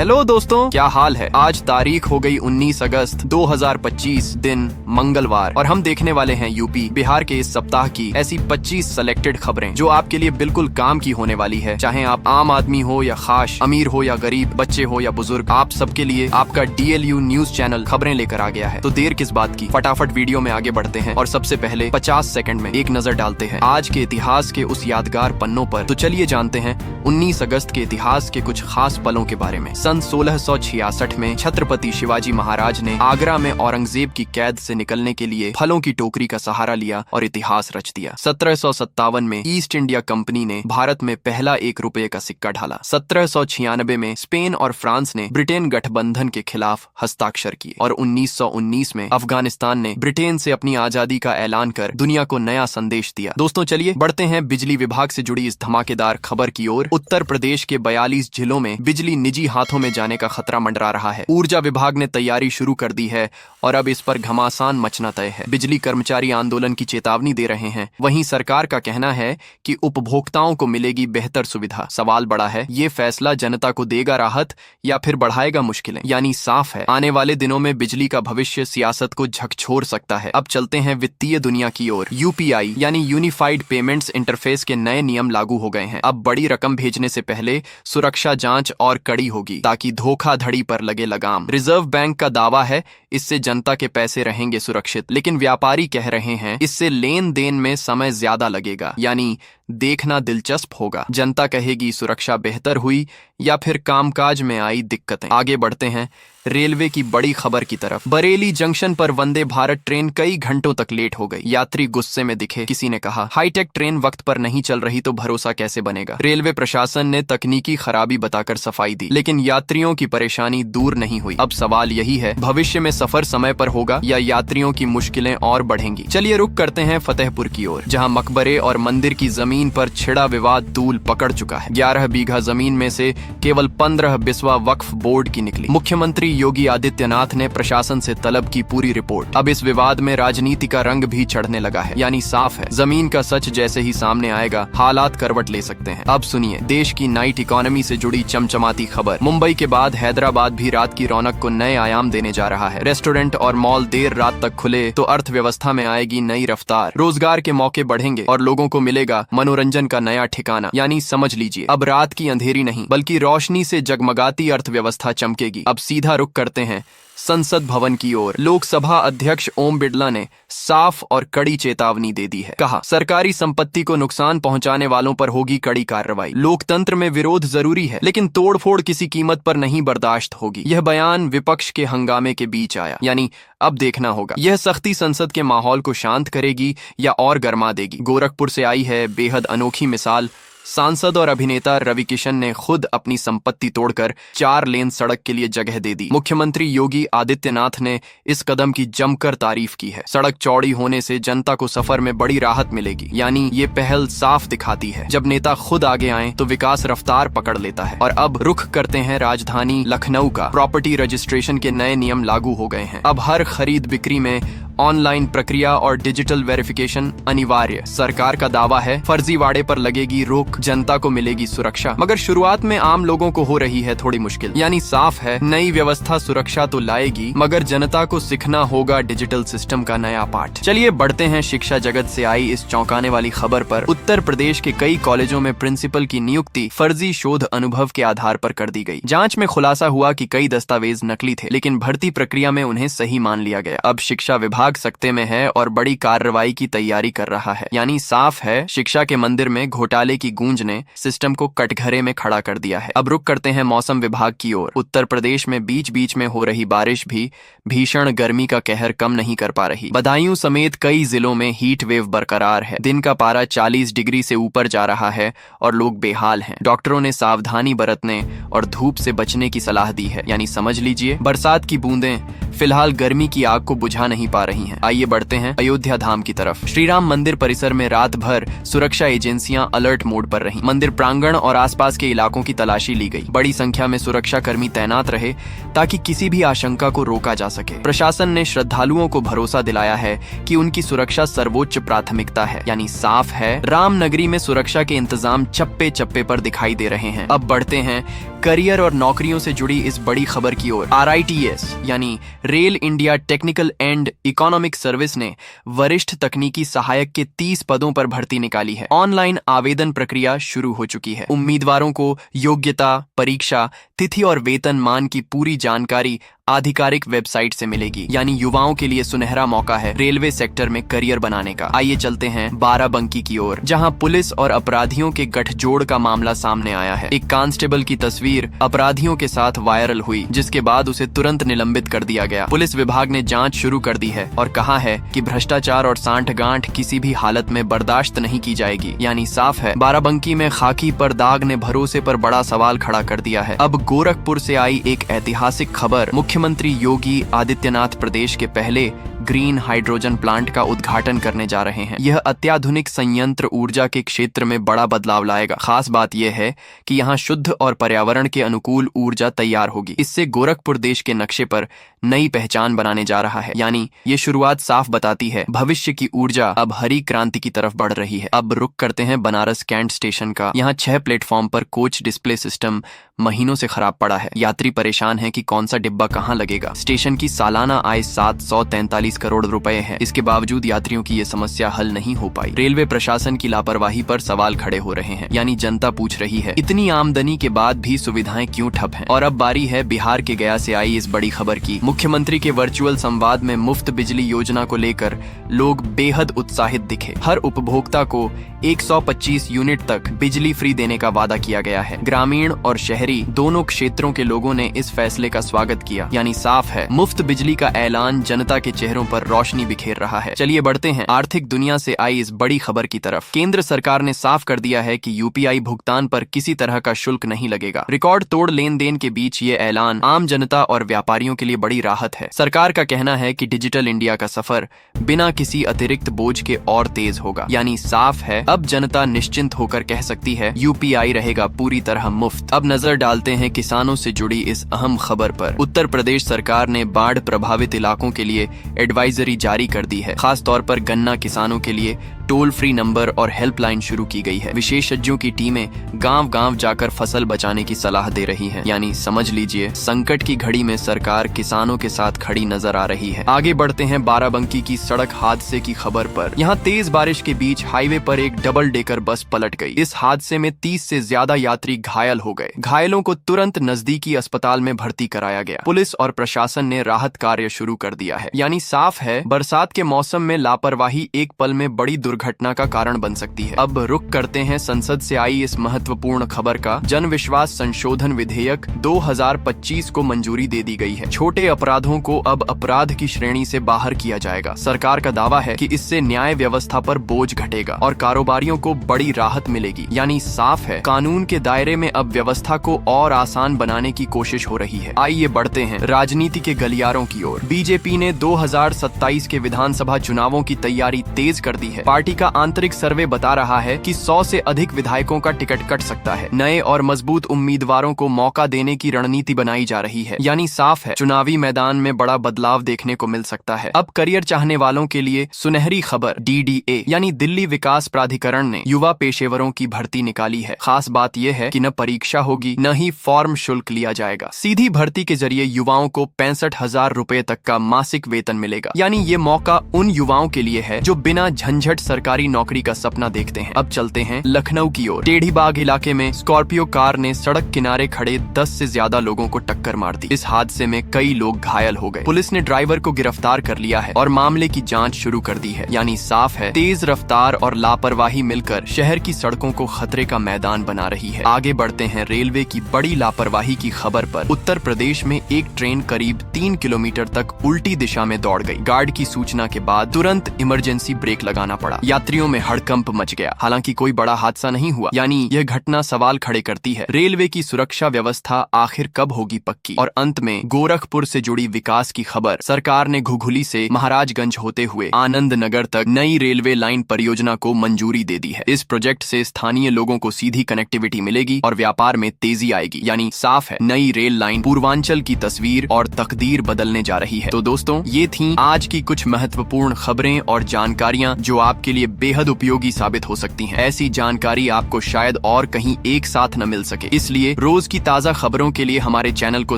Hello दोस्तों, क्या हाल है। आज तारीख हो गई 19 अगस्त 2025, दिन मंगलवार, और हम देखने वाले हैं यूपी बिहार के इस सप्ताह की ऐसी 25 सेलेक्टेड खबरें जो आपके लिए बिल्कुल काम की होने वाली है। चाहे आप आम आदमी हो या खास, अमीर हो या गरीब, बच्चे हो या बुजुर्ग, आप सबके लिए आपका DLU न्यूज चैनल खबरें लेकर आ गया है। तो देर किस बात की, फटाफट वीडियो में आगे बढ़ते हैं और सबसे पहले 50 सेकंड में एक नजर डालते हैं आज के इतिहास के उस यादगार पन्नों पर। तो चलिए जानते हैं 19 अगस्त के इतिहास के कुछ खास पलों के बारे में। सन 1666 में छत्रपति शिवाजी महाराज ने आगरा में औरंगजेब की कैद से निकलने के लिए फलों की टोकरी का सहारा लिया और इतिहास रच दिया। 1757 में ईस्ट इंडिया कंपनी ने भारत में पहला 1 रुपये का सिक्का ढाला। 1796 में स्पेन और फ्रांस ने ब्रिटेन गठबंधन के खिलाफ हस्ताक्षर किए और 1919 में अफगानिस्तान ने ब्रिटेन से अपनी आजादी का ऐलान कर दुनिया को नया संदेश दिया। दोस्तों चलिए बढ़ते हैं बिजली विभाग से जुड़ी इस धमाकेदार खबर की ओर। उत्तर प्रदेश के 42 जिलों में बिजली निजी हाथों में जाने का खतरा मंडरा रहा है। ऊर्जा विभाग ने तैयारी शुरू कर दी है और अब इस पर घमासान मचना तय है। बिजली कर्मचारी आंदोलन की चेतावनी दे रहे हैं। वहीं सरकार का कहना है कि उपभोक्ताओं को मिलेगी बेहतर सुविधा। सवाल बड़ा है, ये फैसला जनता को देगा राहत या फिर बढ़ाएगा मुश्किलें। यानी साफ है, आने वाले दिनों में बिजली का भविष्य सियासत को झकझोर सकता है। अब चलते हैं वित्तीय दुनिया की ओर। UPI यानी यूनिफाइड पेमेंट्स इंटरफेस के नए नियम लागू हो गए हैं। अब बड़ी रकम भेजने से पहले सुरक्षा जांच और कड़ी होगी ताकि धोखाधड़ी पर लगे लगाम। रिजर्व बैंक का दावा है इससे जनता के पैसे रहेंगे सुरक्षित, लेकिन व्यापारी कह रहे हैं इससे लेन देन में समय ज्यादा लगेगा। यानी देखना दिलचस्प होगा, जनता कहेगी सुरक्षा बेहतर हुई या फिर कामकाज में आई दिक्कतें। आगे बढ़ते हैं रेलवे की बड़ी खबर की तरफ। बरेली जंक्शन पर वंदे भारत ट्रेन कई घंटों तक लेट हो गई। यात्री गुस्से में दिखे। किसी ने कहा हाईटेक ट्रेन वक्त पर नहीं चल रही तो भरोसा कैसे बनेगा। रेलवे प्रशासन ने तकनीकी खराबी बताकर सफाई दी, लेकिन यात्रियों की परेशानी दूर नहीं हुई। अब सवाल यही है, भविष्य में सफर समय पर होगा या यात्रियों की मुश्किलें और बढ़ेंगी। चलिए रुक करते हैं फतेहपुर की ओर, जहाँ मकबरे और मंदिर की जमीन पर छिड़ा विवाद तूल पकड़ चुका है। 11 बीघा जमीन में से केवल 15 बिस्वा वक्फ बोर्ड की निकली। मुख्यमंत्री योगी आदित्यनाथ ने प्रशासन से तलब की पूरी रिपोर्ट। अब इस विवाद में राजनीति का रंग भी चढ़ने लगा है। यानी साफ है, जमीन का सच जैसे ही सामने आएगा हालात करवट ले सकते हैं। अब सुनिए देश की नाइट इकोनॉमी से जुड़ी चमचमाती खबर। मुंबई के बाद हैदराबाद भी रात की रौनक को नए आयाम देने जा रहा है। रेस्टोरेंट और मॉल देर रात तक खुले तो अर्थव्यवस्था में आएगी नई रफ्तार। रोजगार के मौके बढ़ेंगे और लोगों को मिलेगा मनोरंजन का नया ठिकाना। यानी समझ लीजिए, अब रात की अंधेरी नहीं बल्कि रोशनी से जगमगाती अर्थव्यवस्था चमकेगी। अब सीधा रुख करते हैं संसद भवन की ओर। लोकसभा अध्यक्ष ओम बिरला ने साफ और कड़ी चेतावनी दे दी है। कहा सरकारी संपत्ति को नुकसान पहुंचाने वालों पर होगी कड़ी कार्रवाई। लोकतंत्र में विरोध जरूरी है, लेकिन तोड़फोड़ किसी कीमत पर नहीं बर्दाश्त होगी। यह बयान विपक्ष के हंगामे के बीच आया। यानी अब देखना होगा यह सख्ती संसद के माहौल को शांत करेगी या और गर्मा देगी। गोरखपुर से आई है बेहद अनोखी मिसाल। सांसद और अभिनेता रवि किशन ने खुद अपनी संपत्ति तोड़कर 4 लेन सड़क के लिए जगह दे दी। मुख्यमंत्री योगी आदित्यनाथ ने इस कदम की जमकर तारीफ की है। सड़क चौड़ी होने से जनता को सफर में बड़ी राहत मिलेगी। यानी ये पहल साफ दिखाती है जब नेता खुद आगे आए तो विकास रफ्तार पकड़ लेता है। और अब रुख करते हैं राजधानी लखनऊ का। प्रॉपर्टी रजिस्ट्रेशन के नए नियम लागू हो गए हैं। अब हर खरीद बिक्री में ऑनलाइन प्रक्रिया और डिजिटल वेरिफिकेशन अनिवार्य। सरकार का दावा है फर्जीवाड़े पर लगेगी रोक, जनता को मिलेगी सुरक्षा। मगर शुरुआत में आम लोगों को हो रही है थोड़ी मुश्किल। यानी साफ है, नई व्यवस्था सुरक्षा तो लाएगी मगर जनता को सीखना होगा डिजिटल सिस्टम का नया पाठ। चलिए बढ़ते हैं शिक्षा जगत से आई इस चौंकाने वाली खबर पर। उत्तर प्रदेश के कई कॉलेजों में प्रिंसिपल की नियुक्ति फर्जी शोध अनुभव के आधार पर कर दी गई। जाँच में खुलासा हुआ कि कई दस्तावेज नकली थे, लेकिन भर्ती प्रक्रिया में उन्हें सही मान लिया गया। अब शिक्षा विभाग सकते में है और बड़ी कार्रवाई की तैयारी कर रहा है। यानी साफ है, शिक्षा के मंदिर में घोटाले की गूंज ने सिस्टम को कटघरे में खड़ा कर दिया है। अब रुक करते हैं मौसम विभाग की ओर। उत्तर प्रदेश में बीच बीच में हो रही बारिश भी भीषण गर्मी का कहर कम नहीं कर पा रही। बदायूं समेत कई जिलों में हीट वेव बरकरार है। दिन का पारा 40 डिग्री से ऊपर जा रहा है और लोग बेहाल हैं। डॉक्टरों ने सावधानी बरतने और धूप से बचने की सलाह दी है। यानी समझ लीजिए बरसात की बूंदें फिलहाल गर्मी की आग को बुझा नहीं पा रही हैं। आइए बढ़ते हैं अयोध्या धाम की तरफ। श्री राम मंदिर परिसर में रात भर सुरक्षा एजेंसियां अलर्ट मोड पर रहीं। मंदिर प्रांगण और आसपास के इलाकों की तलाशी ली गई। बड़ी संख्या में सुरक्षा कर्मी तैनात रहे ताकि किसी भी आशंका को रोका जा सके। प्रशासन ने श्रद्धालुओं को भरोसा दिलाया है कि उनकी सुरक्षा सर्वोच्च प्राथमिकता है। यानी साफ है, राम नगरी में सुरक्षा के इंतजाम चप्पे चप्पे पर दिखाई दे रहे हैं। अब बढ़ते हैं करियर और नौकरियों से जुड़ी इस बड़ी खबर की ओर। RITS यानी rail India technical and economic service ने वरिष्ठ तकनीकी सहायक के 30 पदों पर भर्ती निकाली है। ऑनलाइन आवेदन प्रक्रिया शुरू हो चुकी है। उम्मीदवारों को योग्यता, परीक्षा, तिथि और वेतनमान की पूरी जानकारी आधिकारिक वेबसाइट से मिलेगी। यानी युवाओं के लिए सुनहरा मौका है रेलवे सेक्टर में करियर बनाने का। आइए चलते हैं बाराबंकी की ओर, जहां पुलिस और अपराधियों के गठजोड़ का मामला सामने आया है। एक कांस्टेबल की तस्वीर अपराधियों के साथ वायरल हुई, जिसके बाद उसे तुरंत निलंबित कर दिया गया। पुलिस विभाग ने जांच शुरू कर दी है और कहा है कि भ्रष्टाचार और सांठगांठ किसी भी हालत में बर्दाश्त नहीं की जाएगी। यानी साफ है, बाराबंकी में खाकी पर दाग ने भरोसे पर बड़ा सवाल खड़ा कर दिया है। अब गोरखपुर से आई एक ऐतिहासिक खबर। मुख्यमंत्री योगी आदित्यनाथ प्रदेश के पहले ग्रीन हाइड्रोजन प्लांट का उद्घाटन करने जा रहे हैं। यह अत्याधुनिक संयंत्र ऊर्जा के क्षेत्र में बड़ा बदलाव लाएगा। खास बात यह है कि यहाँ शुद्ध और पर्यावरण के अनुकूल ऊर्जा तैयार होगी। इससे गोरखपुर देश के नक्शे पर नई पहचान बनाने जा रहा है। यानी ये शुरुआत साफ बताती है, भविष्य की ऊर्जा अब हरी क्रांति की तरफ बढ़ रही है। अब रुक करते हैं बनारस कैंट स्टेशन का। यहाँ 6 प्लेटफॉर्म पर कोच डिस्प्ले सिस्टम महीनों से खराब पड़ा है। यात्री परेशान है कि कौन सा डिब्बा कहाँ लगेगा। स्टेशन की सालाना आय 743 करोड़ रुपए है। इसके बावजूद यात्रियों की ये समस्या हल नहीं हो पाई। रेलवे प्रशासन की लापरवाही पर सवाल खड़े हो रहे हैं। यानी जनता पूछ रही है, इतनी आमदनी के बाद भी सुविधाएं क्यों ठप हैं? और अब बारी है बिहार के गया से आई इस बड़ी खबर की। मुख्यमंत्री के वर्चुअल संवाद में मुफ्त बिजली योजना को लेकर लोग बेहद उत्साहित दिखे। हर उपभोक्ता को 125 यूनिट तक बिजली फ्री देने का वादा किया गया है। ग्रामीण और शहरी दोनों क्षेत्रों के लोगों ने इस फैसले का स्वागत किया। यानी साफ है, मुफ्त बिजली का ऐलान जनता के चेहरों पर रोशनी बिखेर रहा है। चलिए बढ़ते हैं आर्थिक दुनिया से आई इस बड़ी खबर की तरफ। केंद्र सरकार ने साफ कर दिया है कि UPI भुगतान पर किसी तरह का शुल्क नहीं लगेगा। रिकॉर्ड तोड़ लेन देन के बीच ये ऐलान आम जनता और व्यापारियों के लिए बड़ी राहत है। सरकार का कहना है कि डिजिटल इंडिया का सफर बिना किसी अतिरिक्त बोझ के और तेज होगा। यानी साफ है, अब जनता निश्चिंत होकर कह सकती है UPI रहेगा पूरी तरह मुफ्त। अब नजर डालते हैं किसानों से जुड़ी इस अहम खबर पर। उत्तर प्रदेश सरकार ने बाढ़ प्रभावित इलाकों के लिए एडवाइजरी जारी कर दी है। खास तौर पर गन्ना किसानों के लिए टोल फ्री नंबर और हेल्पलाइन शुरू की गई है। विशेषज्ञों की टीमें गांव-गांव जाकर फसल बचाने की सलाह दे रही हैं। यानी समझ लीजिए, संकट की घड़ी में सरकार किसानों के साथ खड़ी नजर आ रही है। आगे बढ़ते हैं बाराबंकी की सड़क हादसे की खबर पर। यहाँ तेज बारिश के बीच हाईवे पर एक डबल डेकर बस पलट गई। इस हादसे में 30 से ज्यादा यात्री घायल हो गए। घायलों को तुरंत नजदीकी अस्पताल में भर्ती कराया गया। पुलिस और प्रशासन ने राहत कार्य शुरू कर दिया है। यानी साफ है, बरसात के मौसम में लापरवाही एक पल में बड़ी दुर्घटना का कारण बन सकती है। अब रुक करते हैं संसद से आई इस महत्वपूर्ण खबर का। जन विश्वास संशोधन विधेयक 2025 को मंजूरी दे दी गई है। छोटे अपराधों को अब अपराध की श्रेणी से बाहर किया जाएगा। सरकार का दावा है कि इससे न्याय व्यवस्था पर बोझ घटेगा और कारोबारियों को बड़ी राहत मिलेगी। यानी साफ है, कानून के दायरे में अब व्यवस्था को और आसान बनाने की कोशिश हो रही है। आइए बढ़ते हैं राजनीति के गलियारों की ओर। बीजेपी ने 2027 के विधानसभा चुनावों की तैयारी तेज कर दी है। पार्टी का आंतरिक सर्वे बता रहा है कि 100 से अधिक विधायकों का टिकट कट सकता है। नए और मजबूत उम्मीदवारों को मौका देने की रणनीति बनाई जा रही है। यानी साफ है, चुनावी मैदान में बड़ा बदलाव देखने को मिल सकता है। अब करियर चाहने वालों के लिए सुनहरी खबर। DDA यानी दिल्ली विकास प्राधिकरण ने युवा पेशेवरों की भर्ती निकाली है। खास बात यह है कि न परीक्षा होगी, न ही फॉर्म शुल्क लिया जाएगा। सीधी भर्ती के जरिए युवाओं को 65,000 रुपए तक का मासिक वेतन मिलेगा। यानी ये मौका उन युवाओं के लिए है जो बिना झंझट सरकारी नौकरी का सपना देखते हैं। अब चलते हैं लखनऊ की ओर। टेढ़ी बाग इलाके में स्कॉर्पियो कार ने सड़क किनारे खड़े 10 से ज्यादा लोगों को टक्कर मार दी। इस हादसे में कई लोग घायल हो गए। पुलिस ने ड्राइवर को गिरफ्तार कर लिया है और मामले की जांच शुरू कर दी है। यानी साफ है, तेज रफ्तार और लापरवाही मिलकर शहर की सड़कों को खतरे का मैदान बना रही है। आगे बढ़ते हैं रेलवे की बड़ी लापरवाही की खबर पर। उत्तर प्रदेश में एक ट्रेन करीब 3 किलोमीटर तक उल्टी दिशा में दौड़ गई। गार्ड की सूचना के बाद तुरंत इमरजेंसी ब्रेक लगाना पड़ा। यात्रियों में हड़कंप मच गया। हालांकि कोई बड़ा हादसा नहीं हुआ, यानी यह घटना सवाल खड़े करती है, रेलवे की सुरक्षा व्यवस्था आखिर कब होगी पक्की। और अंत में गोरखपुर से जुड़ी विकास की खबर, सरकार ने घुघुली से महाराजगंज होते हुए आनंद नगर तक नई रेलवे लाइन परियोजना को मंजूरी दे दी है। इस प्रोजेक्ट से स्थानीय लोगों को सीधी कनेक्टिविटी मिलेगी और व्यापार में तेजी आएगी। यानी साफ है, नई रेल लाइन पूर्वांचल की तस्वीर और तकदीर बदलने जा रही है। तो दोस्तों, ये थी आज की कुछ महत्वपूर्ण खबरें और जानकारियां जो आपके लिए बेहद उपयोगी साबित हो सकती हैं। ऐसी जानकारी आपको शायद और कहीं एक साथ न मिल सके, इसलिए रोज की ताजा खबरों के लिए हमारे चैनल को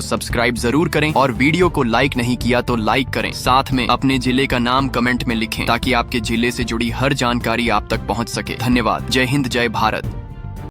सब्सक्राइब जरूर करें और वीडियो को लाइक नहीं किया तो लाइक करें। साथ में अपने जिले का नाम कमेंट में लिखें ताकि आपके जिले से जुड़ी हर जानकारी आप तक पहुंच सके। धन्यवाद। जय हिंद, जय भारत।